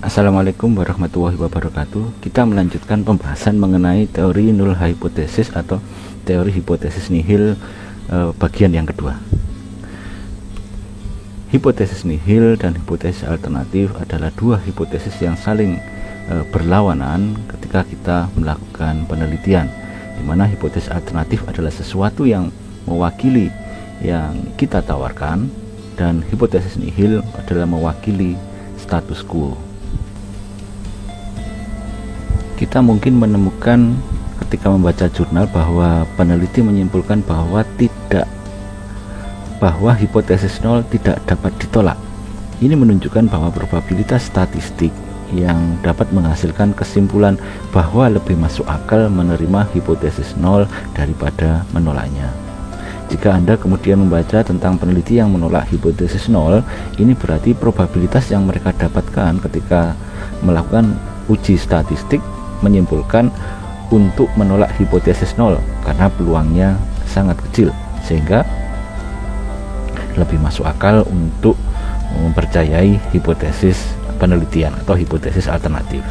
Assalamualaikum warahmatullahi wabarakatuh. Kita melanjutkan pembahasan mengenai teori null hypothesis atau teori hipotesis nihil bagian yang kedua. Hipotesis nihil dan hipotesis alternatif adalah dua hipotesis yang saling berlawanan ketika kita melakukan penelitian, di mana hipotesis alternatif adalah sesuatu yang mewakili yang kita tawarkan dan hipotesis nihil adalah mewakili status quo. Kita mungkin menemukan ketika membaca jurnal bahwa peneliti menyimpulkan bahwa hipotesis nol tidak dapat ditolak. Ini menunjukkan bahwa probabilitas statistik yang dapat menghasilkan kesimpulan bahwa lebih masuk akal menerima hipotesis nol daripada menolaknya. Jika Anda kemudian membaca tentang peneliti yang menolak hipotesis nol, ini berarti probabilitas yang mereka dapatkan ketika melakukan uji statistik menyimpulkan untuk menolak hipotesis nol karena peluangnya sangat kecil, sehingga lebih masuk akal untuk mempercayai hipotesis penelitian atau hipotesis alternatif.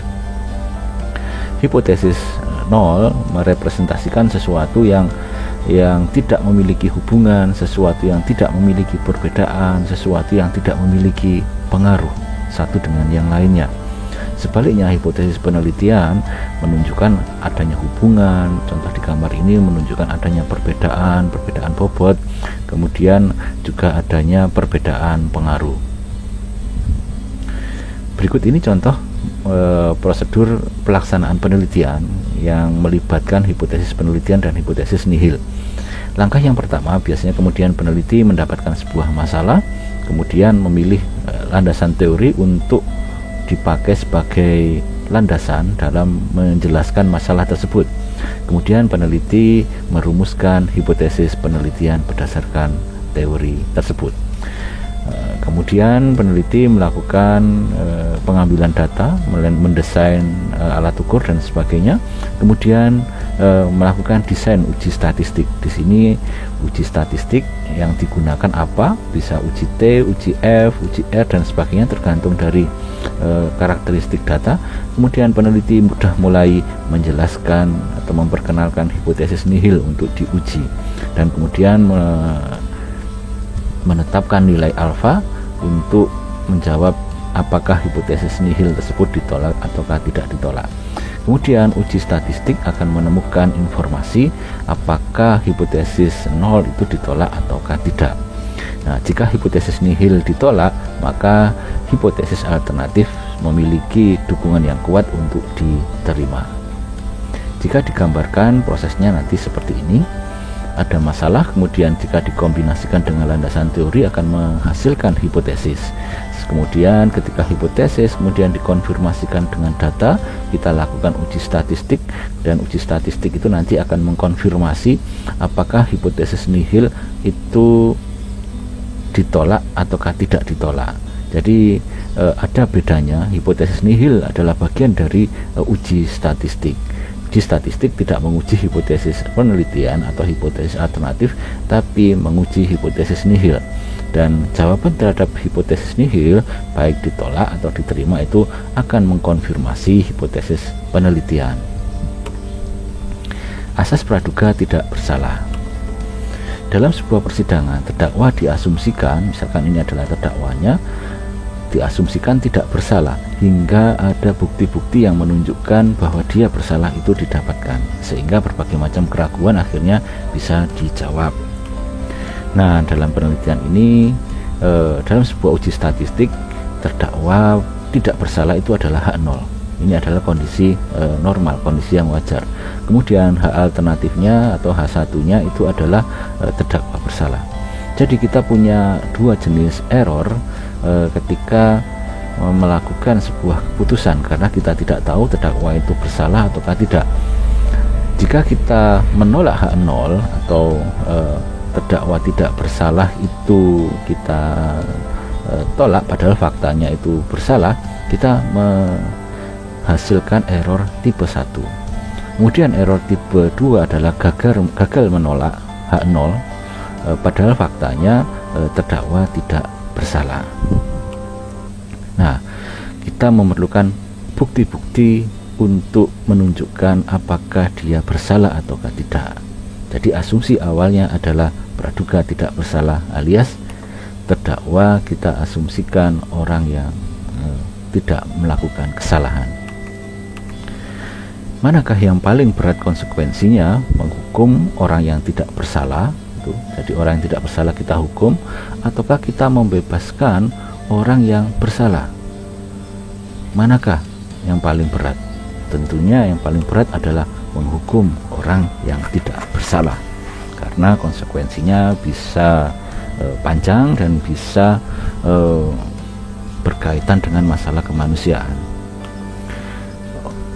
Hipotesis nol merepresentasikan sesuatu yang tidak memiliki hubungan, sesuatu yang tidak memiliki perbedaan, sesuatu yang tidak memiliki pengaruh satu dengan yang lainnya. Sebaliknya, hipotesis penelitian menunjukkan adanya hubungan. Contoh di gambar ini menunjukkan adanya perbedaan bobot, kemudian juga adanya perbedaan pengaruh. Berikut ini contoh prosedur pelaksanaan penelitian yang melibatkan hipotesis penelitian dan hipotesis nihil. Langkah yang pertama, biasanya kemudian peneliti mendapatkan sebuah masalah, kemudian memilih landasan teori untuk dipakai sebagai landasan dalam menjelaskan masalah tersebut. Kemudian peneliti merumuskan hipotesis penelitian berdasarkan teori tersebut. Kemudian peneliti melakukan pengambilan data, mendesain alat ukur dan sebagainya. Kemudian melakukan desain uji statistik. Di sini uji statistik yang digunakan apa? Bisa uji T, uji F, uji R dan sebagainya, tergantung dari karakteristik data. Kemudian peneliti sudah mulai menjelaskan atau memperkenalkan hipotesis nihil untuk diuji, dan kemudian menetapkan nilai alfa untuk menjawab apakah hipotesis nihil tersebut ditolak ataukah tidak ditolak. Kemudian uji statistik akan menemukan informasi apakah hipotesis nol itu ditolak ataukah tidak. Nah, jika hipotesis nihil ditolak, maka hipotesis alternatif memiliki dukungan yang kuat untuk diterima. Jika digambarkan prosesnya nanti seperti ini. Ada masalah, kemudian jika dikombinasikan dengan landasan teori akan menghasilkan hipotesis. Kemudian ketika hipotesis kemudian dikonfirmasikan dengan data, kita lakukan uji statistik, dan uji statistik itu nanti akan mengkonfirmasi apakah hipotesis nihil itu ditolak ataukah tidak ditolak. Jadi ada bedanya. Hipotesis nihil adalah bagian dari uji statistik. Uji statistik tidak menguji hipotesis penelitian atau hipotesis alternatif, tapi menguji hipotesis nihil. Dan jawaban terhadap hipotesis nihil, baik ditolak atau diterima, itu akan mengkonfirmasi hipotesis penelitian. Asas praduga tidak bersalah. Dalam sebuah persidangan, terdakwa diasumsikan, misalkan ini adalah terdakwanya, diasumsikan tidak bersalah hingga ada bukti-bukti yang menunjukkan bahwa dia bersalah itu didapatkan, sehingga berbagai macam keraguan akhirnya bisa dijawab. Nah, dalam penelitian ini, dalam sebuah uji statistik, terdakwa tidak bersalah itu adalah H0. Ini adalah kondisi normal, kondisi yang wajar. Kemudian H alternatifnya atau H1-nya itu adalah terdakwa bersalah. Jadi kita punya dua jenis error ketika melakukan sebuah keputusan, karena kita tidak tahu terdakwa itu bersalah ataukah tidak. Jika kita menolak H0 atau terdakwa tidak bersalah itu kita tolak padahal faktanya itu bersalah, kita menghasilkan error tipe 1. Kemudian error tipe 2 adalah gagal menolak H0 padahal faktanya terdakwa tidak bersalah. Nah, kita memerlukan bukti-bukti untuk menunjukkan apakah dia bersalah ataukah tidak. Jadi asumsi awalnya adalah praduga tidak bersalah, alias terdakwa kita asumsikan orang yang tidak melakukan kesalahan. Manakah yang paling berat konsekuensinya? Menghukum orang yang tidak bersalah, jadi orang yang tidak bersalah kita hukum, ataukah kita membebaskan orang yang bersalah? Manakah yang paling berat? Tentunya yang paling berat adalah menghukum orang yang tidak bersalah, karena konsekuensinya bisa panjang dan bisa berkaitan dengan masalah kemanusiaan.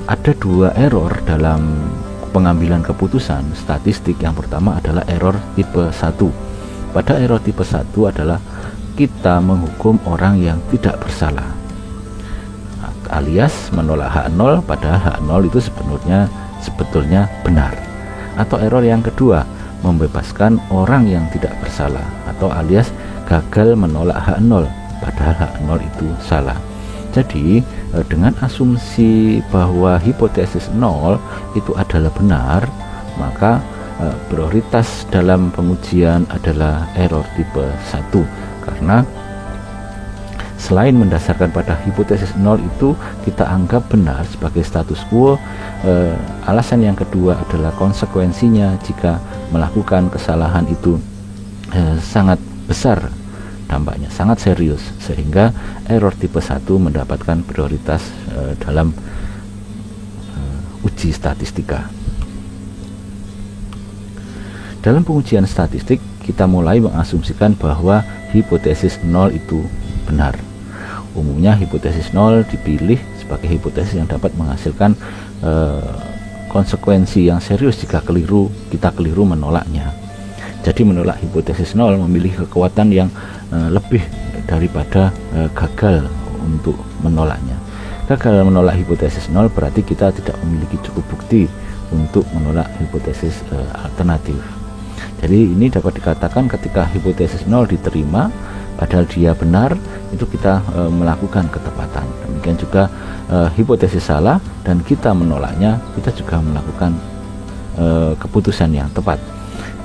Ada dua error dalam pengambilan keputusan statistik. Yang pertama adalah error tipe 1. Pada error tipe 1 adalah kita menghukum orang yang tidak bersalah, alias menolak hak 0 padahal hak 0 itu sebetulnya benar. Atau error yang kedua, membebaskan orang yang tidak bersalah, atau alias gagal menolak hak 0 padahal hak 0 itu salah. Jadi dengan asumsi bahwa hipotesis 0 itu adalah benar, maka prioritas dalam pengujian adalah error tipe 1, karena selain mendasarkan pada hipotesis 0 itu kita anggap benar sebagai status quo. Alasan yang kedua adalah konsekuensinya jika melakukan kesalahan itu sangat besar, dampaknya sangat serius, sehingga error tipe 1 mendapatkan prioritas dalam uji statistika. Dalam pengujian statistik kita mulai mengasumsikan bahwa hipotesis 0 itu benar. Umumnya hipotesis 0 dipilih sebagai hipotesis yang dapat menghasilkan konsekuensi yang serius jika kita keliru menolaknya. Jadi menolak hipotesis 0 memilih kekuatan yang lebih daripada gagal untuk menolaknya. Gagal menolak hipotesis 0 berarti kita tidak memiliki cukup bukti untuk menolak hipotesis alternatif. Jadi ini dapat dikatakan ketika hipotesis 0 diterima padahal dia benar, itu kita melakukan ketepatan. Demikian juga hipotesis salah dan kita menolaknya, kita juga melakukan keputusan yang tepat.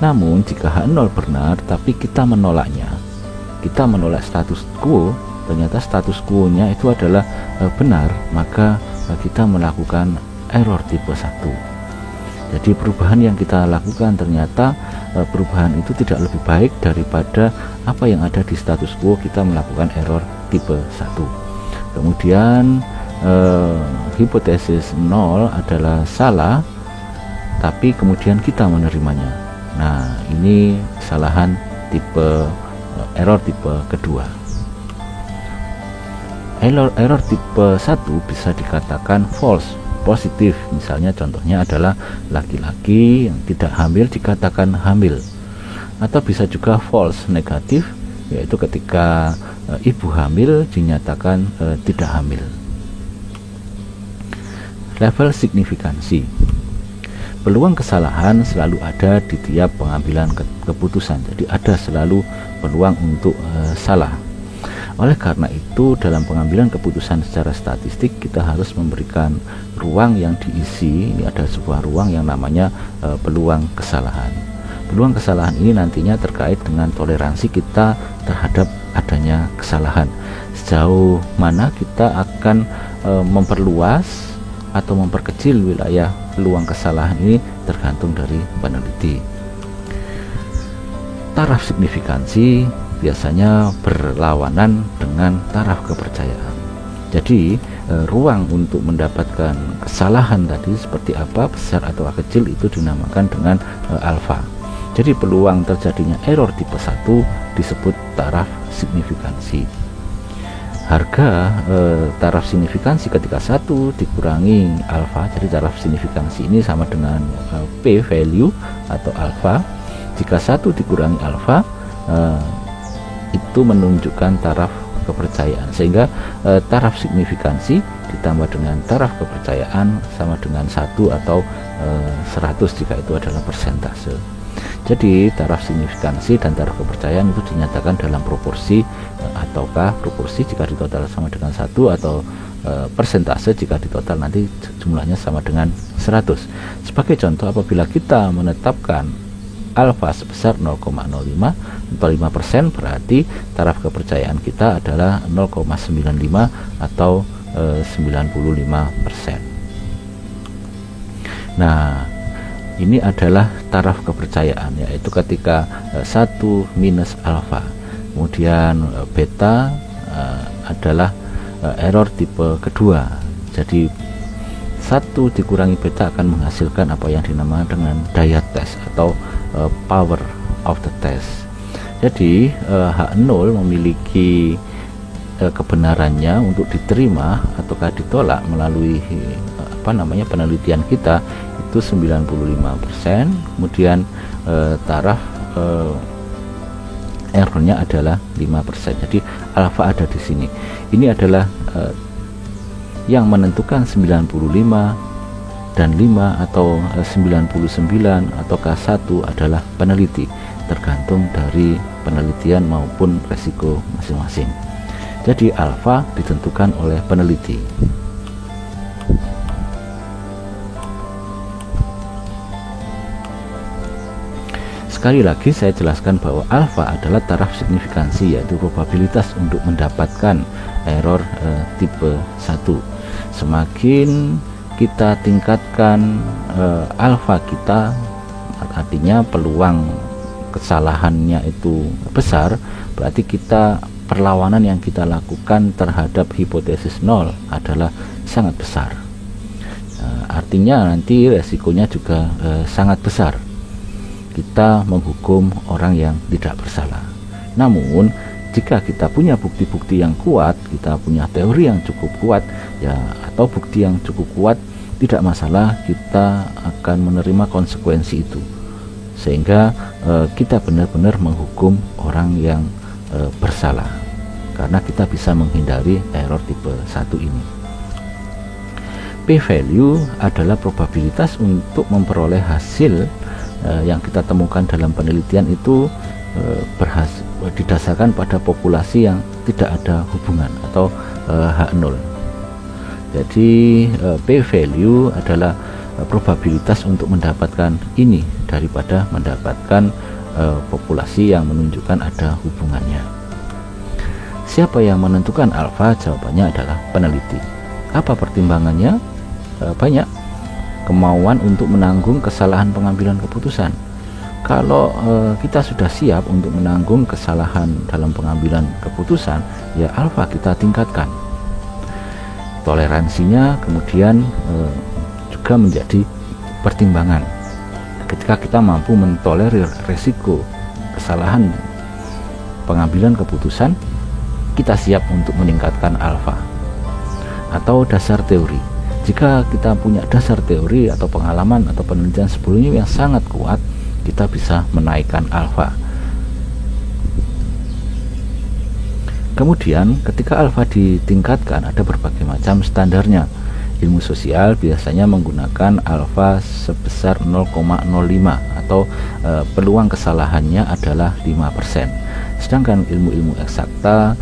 Namun jika hak 0 benar tapi kita menolaknya, kita menolak status quo, ternyata status quo-nya itu adalah benar, maka kita melakukan error tipe 1. Jadi perubahan yang kita lakukan ternyata perubahan itu tidak lebih baik daripada apa yang ada di status quo, kita melakukan error tipe 1. Kemudian hipotesis 0 adalah salah tapi kemudian kita menerimanya. Nah, ini kesalahan error tipe kedua. Error tipe 1 bisa dikatakan false positif. Misalnya contohnya adalah laki-laki yang tidak hamil dikatakan hamil, atau bisa juga false negatif, yaitu ketika ibu hamil dinyatakan tidak hamil. Level signifikansi. Peluang kesalahan selalu ada di tiap pengambilan keputusan, jadi ada selalu peluang untuk salah. Oleh karena itu dalam pengambilan keputusan secara statistik kita harus memberikan ruang yang diisi. Ini ada sebuah ruang yang namanya peluang kesalahan. Peluang kesalahan ini nantinya terkait dengan toleransi kita terhadap adanya kesalahan. Sejauh mana kita akan memperluas atau memperkecil wilayah peluang kesalahan ini tergantung dari peneliti. Taraf signifikansi biasanya berlawanan dengan taraf kepercayaan. Jadi ruang untuk mendapatkan kesalahan tadi seperti apa, besar atau kecil, itu dinamakan dengan alfa. Jadi peluang terjadinya error tipe 1 disebut taraf signifikansi. Harga taraf signifikansi ketika 1 dikurangi alfa, jadi taraf signifikansi ini sama dengan P value atau alfa. Jika 1 dikurangi alfa, itu menunjukkan taraf kepercayaan, sehingga taraf signifikansi ditambah dengan taraf kepercayaan sama dengan 1 atau 100 jika itu adalah persentase. Jadi taraf signifikansi dan taraf kepercayaan itu dinyatakan dalam proporsi ataukah proporsi jika ditotal sama dengan 1 atau persentase jika ditotal nanti jumlahnya sama dengan 100. Sebagai contoh, apabila kita menetapkan alfa sebesar 0,05 atau 5%, berarti taraf kepercayaan kita adalah 0,95 atau 95%. Nah, ini adalah taraf kepercayaan, yaitu ketika 1 minus alfa. Kemudian beta adalah error tipe kedua. Jadi 1 dikurangi beta akan menghasilkan apa yang dinamakan dengan daya tes atau power of the test. Jadi H0 memiliki kebenarannya untuk diterima ataukah ditolak melalui penelitian kita itu 95%. Kemudian taraf errornya adalah 5%. Jadi alfa ada di sini. Ini adalah yang menentukan 95 dan 5 atau 99 ataukah 1 adalah peneliti, tergantung dari penelitian maupun resiko masing-masing. Jadi alfa ditentukan oleh peneliti. Sekali lagi saya jelaskan bahwa alfa adalah taraf signifikansi, yaitu probabilitas untuk mendapatkan error tipe 1. Semakin kita tingkatkan alfa kita, artinya peluang kesalahannya itu besar, berarti kita perlawanan yang kita lakukan terhadap hipotesis 0 adalah sangat besar. Artinya nanti resikonya juga sangat besar. Kita menghukum orang yang tidak bersalah. Namun jika kita punya bukti-bukti yang kuat, kita punya teori yang cukup kuat ya, atau bukti yang cukup kuat, tidak masalah, kita akan menerima konsekuensi itu, sehingga kita benar-benar menghukum orang yang bersalah, karena kita bisa menghindari error tipe 1 ini. P-value adalah probabilitas untuk memperoleh hasil yang kita temukan dalam penelitian itu didasarkan pada populasi yang tidak ada hubungan atau H0. Jadi P-value adalah probabilitas untuk mendapatkan ini daripada mendapatkan populasi yang menunjukkan ada hubungannya. Siapa yang menentukan alfa? Jawabannya adalah peneliti. Apa pertimbangannya? Banyak. Kemauan untuk menanggung kesalahan pengambilan keputusan. Kalau kita sudah siap untuk menanggung kesalahan dalam pengambilan keputusan, ya alfa kita tingkatkan. Toleransinya kemudian juga menjadi pertimbangan. Ketika kita mampu mentolerir resiko kesalahan pengambilan keputusan, kita siap untuk meningkatkan alfa. Atau dasar teori. Jika kita punya dasar teori atau pengalaman atau penelitian sebelumnya yang sangat kuat, kita bisa menaikkan alfa. Kemudian ketika alfa ditingkatkan, ada berbagai macam standarnya. Ilmu sosial biasanya menggunakan alfa sebesar 0,05 atau peluang kesalahannya adalah 5%. Sedangkan ilmu-ilmu eksakta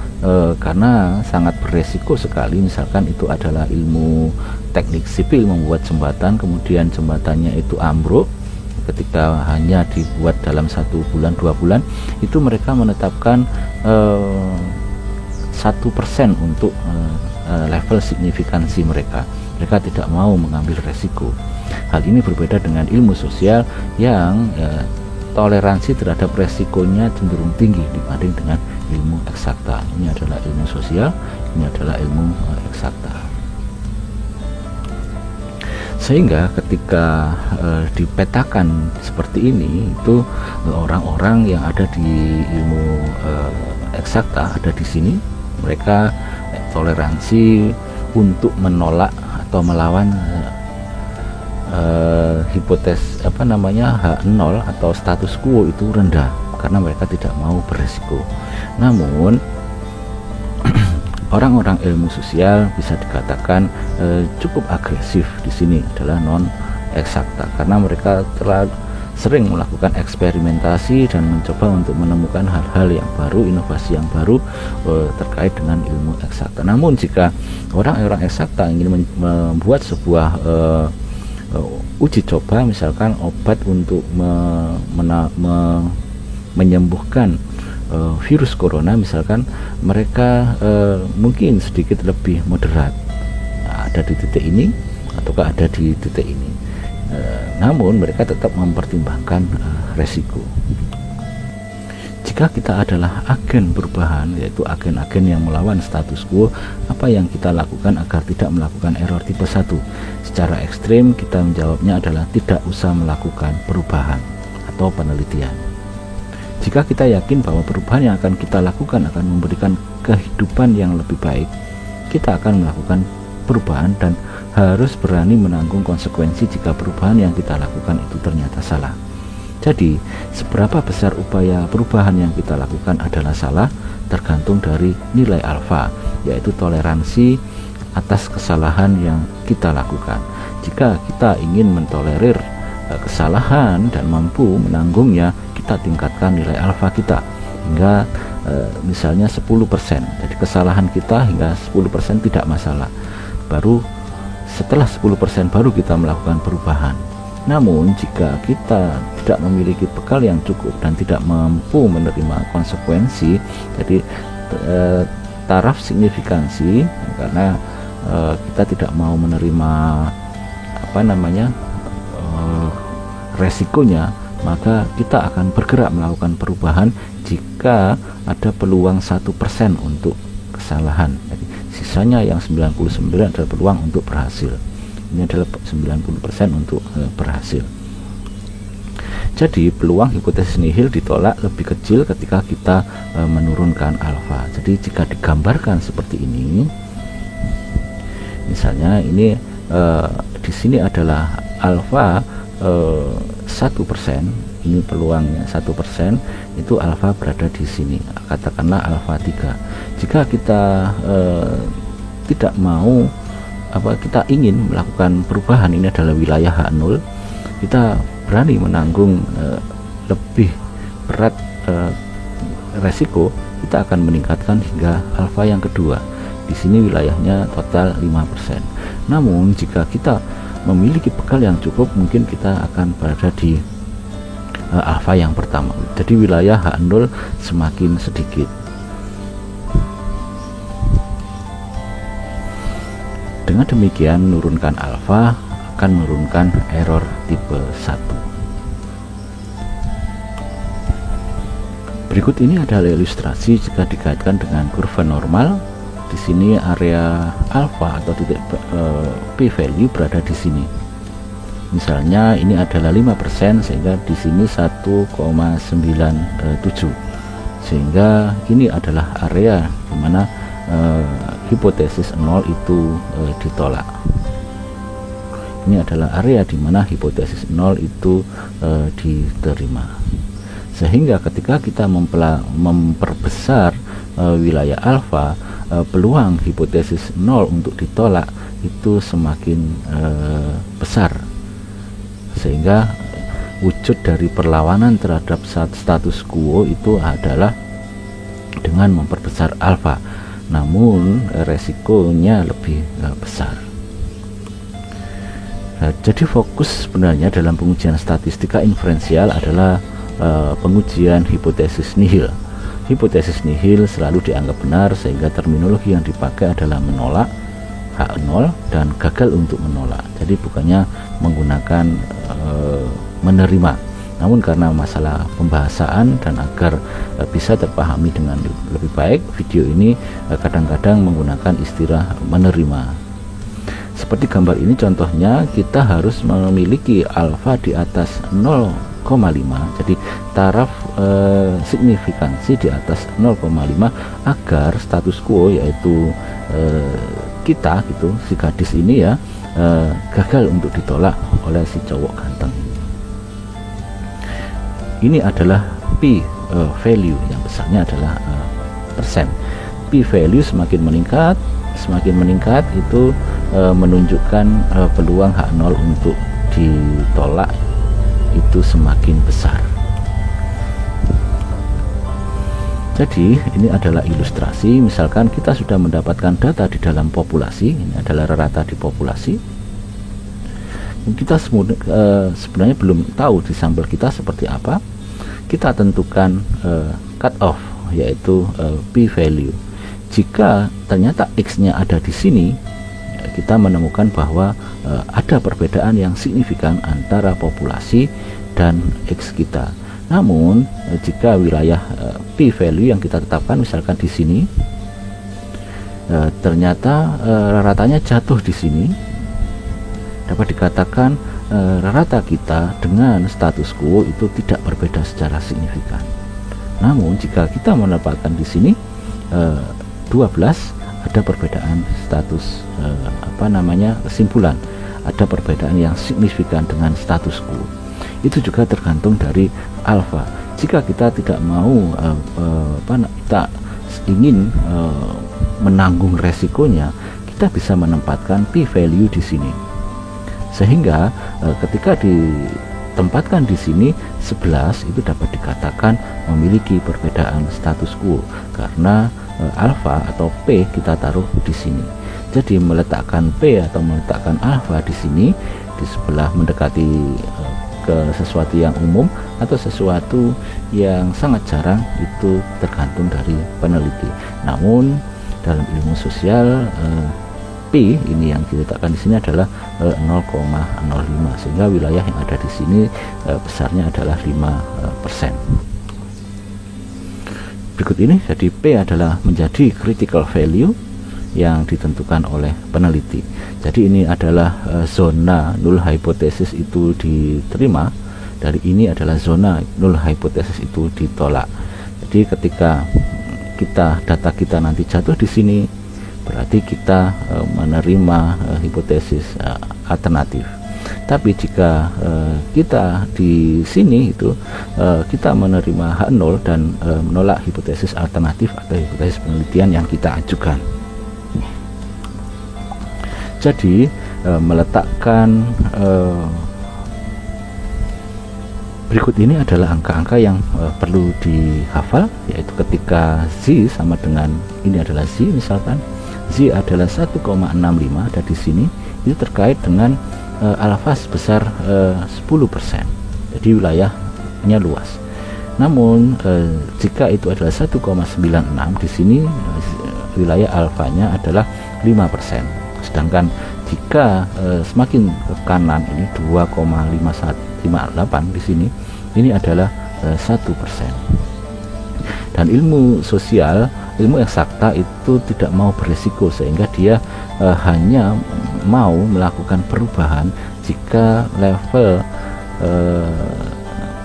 karena sangat beresiko sekali, misalkan itu adalah ilmu teknik sipil, membuat jembatan kemudian jembatannya itu ambruk ketika hanya dibuat dalam 1 bulan 2 bulan, itu mereka menetapkan 1% untuk level signifikansi mereka. Mereka tidak mau mengambil resiko. Hal ini berbeda dengan ilmu sosial yang toleransi terhadap resikonya cenderung tinggi dibanding dengan ilmu eksakta. Ini adalah ilmu sosial, ini adalah ilmu eksakta. Sehingga ketika dipetakan seperti ini, itu orang-orang yang ada di ilmu eksakta ada di sini, mereka toleransi untuk menolak atau melawan hipotesis H0 atau status quo itu rendah karena mereka tidak mau beresiko. Namun orang-orang ilmu sosial bisa dikatakan cukup agresif di sini adalah non eksakta, karena mereka terlalu sering melakukan eksperimentasi dan mencoba untuk menemukan hal-hal yang baru, inovasi yang baru terkait dengan ilmu eksakta. Namun jika Orang eksakta ingin membuat sebuah uji coba, misalkan obat untuk menyembuhkan virus corona, misalkan mereka mungkin sedikit lebih moderat, ada di titik ini ataukah ada di titik ini, namun mereka tetap mempertimbangkan resiko. Jika kita adalah agen perubahan, yaitu agen-agen yang melawan status quo, apa yang kita lakukan agar tidak melakukan error tipe 1? Secara ekstrim kita menjawabnya adalah tidak usah melakukan perubahan atau penelitian. Jika kita yakin bahwa perubahan yang akan kita lakukan akan memberikan kehidupan yang lebih baik, kita akan melakukan perubahan dan harus berani menanggung konsekuensi jika perubahan yang kita lakukan itu ternyata salah. Jadi, seberapa besar upaya perubahan yang kita lakukan adalah salah tergantung dari nilai alfa, yaitu toleransi atas kesalahan yang kita lakukan. Jika kita ingin mentolerir kesalahan dan mampu menanggungnya, kita tingkatkan nilai alfa kita hingga misalnya 10%. Jadi kesalahan kita hingga 10% tidak masalah. Baru setelah 10% baru kita melakukan perubahan. Namun jika kita tidak memiliki bekal yang cukup dan tidak mampu menerima konsekuensi, jadi taraf signifikansi, karena kita tidak mau menerima resikonya, maka kita akan bergerak melakukan perubahan jika ada peluang 1% untuk kesalahan. Jadi sisanya yang 99 adalah peluang untuk berhasil. Ini adalah 90% untuk berhasil. Jadi peluang hipotesis nihil ditolak lebih kecil ketika kita menurunkan alfa. Jadi jika digambarkan seperti ini, misalnya ini di sini adalah alfa 1%, ini peluangnya 1%, itu alfa berada di sini, katakanlah alfa 3. Jika kita tidak mau kita ingin melakukan perubahan, ini adalah wilayah H0, kita berani menanggung lebih berat resiko, kita akan meningkatkan hingga alfa yang kedua. Di sini wilayahnya total 5%. Namun jika kita memiliki bekal yang cukup, mungkin kita akan berada di alfa yang pertama. Jadi wilayah H0 semakin sedikit. Dengan demikian, menurunkan alfa akan menurunkan error tipe 1. Berikut ini adalah ilustrasi jika dikaitkan dengan kurva normal. Di sini area alfa atau titik p value berada di sini. Misalnya ini adalah 5%, sehingga di sini 1,97. Sehingga ini adalah area di mana hipotesis 0 itu ditolak. Ini adalah area di mana hipotesis 0 itu diterima. Sehingga ketika kita memperbesar wilayah alfa, peluang hipotesis 0 untuk ditolak itu semakin besar. Sehingga wujud dari perlawanan terhadap status quo itu adalah dengan memperbesar alfa. Namun resikonya lebih besar. Jadi fokus sebenarnya dalam pengujian statistika inferensial adalah pengujian hipotesis nihil. Hipotesis nihil selalu dianggap benar, sehingga terminologi yang dipakai adalah menolak H0 dan gagal untuk menolak. Jadi bukannya menggunakan menerima. Namun karena masalah pembahasan dan agar bisa terpahami dengan lebih baik, video ini kadang-kadang menggunakan istilah menerima. Seperti gambar ini contohnya, kita harus memiliki alfa di atas 0,5. Jadi taraf signifikansi di atas 0,5 agar status quo, yaitu kita gitu, si gadis ini ya, gagal untuk ditolak oleh si cowok ganteng. Ini adalah P value, yang besarnya adalah persen. P value semakin meningkat itu menunjukkan peluang H0 untuk ditolak itu semakin besar. Jadi ini adalah ilustrasi, misalkan kita sudah mendapatkan data di dalam populasi, ini adalah rata di populasi. Kita sebenarnya belum tahu di sampel kita seperti apa. Kita tentukan cut off, yaitu p-value. Jika ternyata x-nya ada di sini, kita menemukan bahwa ada perbedaan yang signifikan antara populasi dan x kita. Namun jika wilayah p-value yang kita tetapkan misalkan di sini ternyata ratanya jatuh di sini, dapat dikatakan rata kita dengan status quo itu tidak berbeda secara signifikan. Namun jika kita menempatkan di sini 12, ada perbedaan status kesimpulan, ada perbedaan yang signifikan dengan status quo. Itu juga tergantung dari alfa. Jika kita tidak mau kita ingin menanggung resikonya, kita bisa menempatkan p-value di sini. Sehingga ketika ditempatkan di sini 11 itu dapat dikatakan memiliki perbedaan status quo karena alfa atau p kita taruh di sini. Jadi meletakkan p atau meletakkan alfa di sini di sebelah mendekati ke sesuatu yang umum atau sesuatu yang sangat jarang itu tergantung dari peneliti. Namun dalam ilmu sosial P ini yang diletakkan di sini adalah 0,05 sehingga wilayah yang ada di sini besarnya adalah 5%. Berikut ini jadi P adalah menjadi critical value yang ditentukan oleh peneliti. Jadi ini adalah zona null hipotesis itu diterima, dari ini adalah zona null hipotesis itu ditolak. Jadi ketika data kita nanti jatuh di sini, berarti kita menerima hipotesis alternatif. Tapi jika kita di sini itu kita menerima H0 dan menolak hipotesis alternatif atau hipotesis penelitian yang kita ajukan. Jadi meletakkan berikut ini adalah angka-angka yang perlu dihafal, yaitu ketika Z sama dengan ini adalah Z, misalkan Z adalah 1,65 ada di sini, itu terkait dengan alfa sebesar 10%. Jadi wilayahnya luas. Namun jika itu adalah 1,96 di sini wilayah alfanya adalah 5%. Sedangkan jika semakin ke kanan ini 2,58 di sini, ini adalah 1%. Dan ilmu sosial, ilmu eksakta itu tidak mau berisiko, sehingga dia hanya mau melakukan perubahan jika level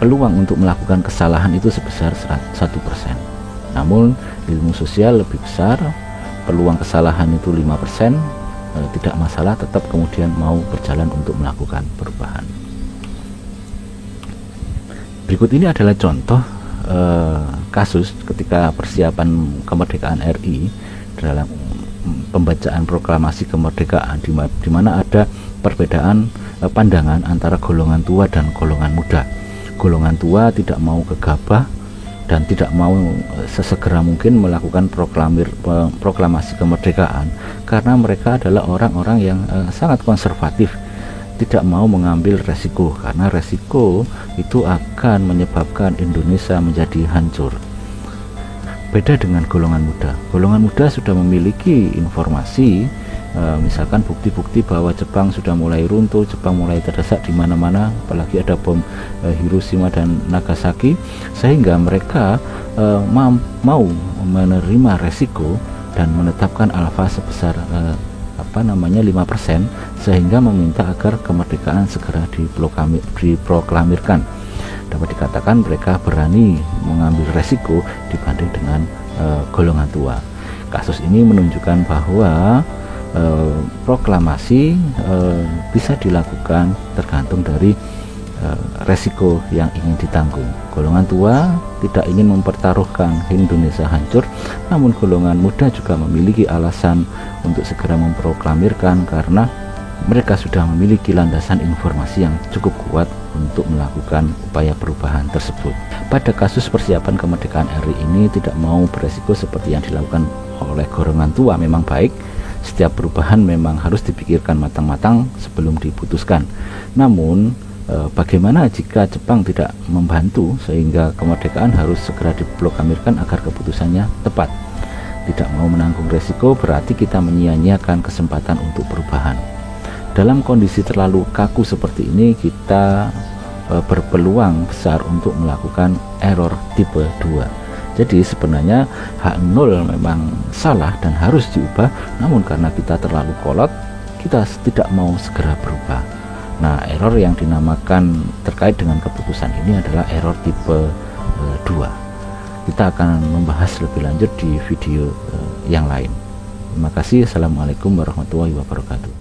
peluang untuk melakukan kesalahan itu sebesar 1%. Namun ilmu sosial lebih besar, peluang kesalahan itu 5%, tidak masalah, tetap kemudian mau berjalan untuk melakukan perubahan. Berikut ini adalah contoh kasus ketika persiapan kemerdekaan RI dalam pembacaan proklamasi kemerdekaan, di mana ada perbedaan pandangan antara golongan tua dan golongan muda. Golongan tua tidak mau gegabah dan tidak mau sesegera mungkin melakukan proklamasi kemerdekaan karena mereka adalah orang-orang yang sangat konservatif, tidak mau mengambil resiko karena resiko itu akan menyebabkan Indonesia menjadi hancur. Beda dengan golongan muda. Golongan muda sudah memiliki informasi, misalkan bukti-bukti bahwa Jepang sudah mulai runtuh, Jepang mulai terdesak di mana-mana, apalagi ada bom Hiroshima dan Nagasaki, sehingga mereka mau menerima resiko dan menetapkan alfa sebesar 5%, sehingga meminta agar kemerdekaan segera diproklamirkan. Dapat dikatakan mereka berani mengambil resiko dibanding dengan golongan tua. Kasus ini menunjukkan bahwa proklamasi bisa dilakukan tergantung dari resiko yang ingin ditanggung. Golongan tua tidak ingin mempertaruhkan Indonesia hancur, namun golongan muda juga memiliki alasan untuk segera memproklamirkan karena mereka sudah memiliki landasan informasi yang cukup kuat untuk melakukan upaya perubahan tersebut. Pada kasus persiapan kemerdekaan RI ini tidak mau beresiko seperti yang dilakukan oleh golongan tua memang baik. Setiap perubahan memang harus dipikirkan matang-matang sebelum diputuskan. Namun bagaimana jika Jepang tidak membantu sehingga kemerdekaan harus segera diproklamirkan agar keputusannya tepat? Tidak mau menanggung resiko berarti kita menyia-nyiakan kesempatan untuk perubahan. Dalam kondisi terlalu kaku seperti ini, kita berpeluang besar untuk melakukan error tipe 2. Jadi sebenarnya H0 memang salah dan harus diubah, namun karena kita terlalu kolot, kita tidak mau segera berubah. Nah, error yang dinamakan terkait dengan keputusan ini adalah error tipe 2. Kita akan membahas lebih lanjut di video yang lain. Terima kasih. Assalamualaikum warahmatullahi wabarakatuh.